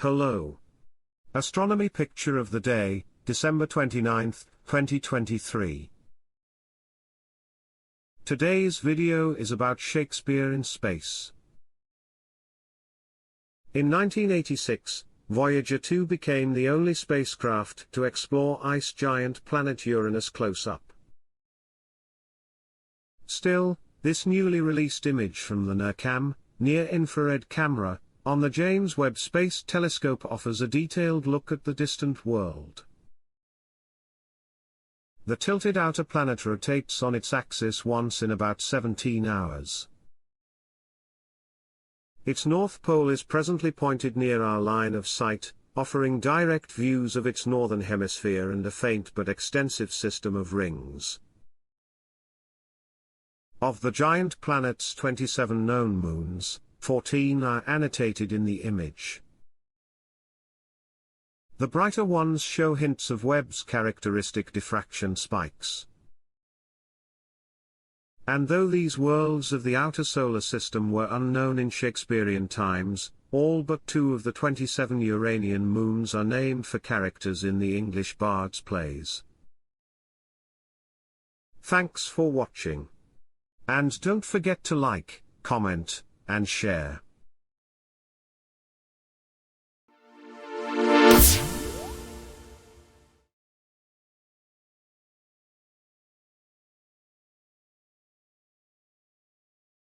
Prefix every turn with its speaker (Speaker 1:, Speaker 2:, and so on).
Speaker 1: Hello. Astronomy picture of the day, December 29, 2023. Today's video is about Shakespeare in space. In 1986, Voyager 2 became the only spacecraft to explore ice giant planet Uranus close-up. Still, this newly released image from the NIRCam, near-infrared camera, on the James Webb Space Telescope offers a detailed look at the distant world. The tilted outer planet rotates on its axis once in about 17 hours. Its north pole is presently pointed near our line of sight, offering direct views of its northern hemisphere and a faint but extensive system of rings. Of the giant planet's 27 known moons, 14 are annotated in the image. The brighter ones show hints of Webb's characteristic diffraction spikes. And though these worlds of the outer solar system were unknown in Shakespearean times, all but 2 of the 27 Uranian moons are named for characters in the English bards' plays. Thanks for watching. And don't forget to like, comment, and share.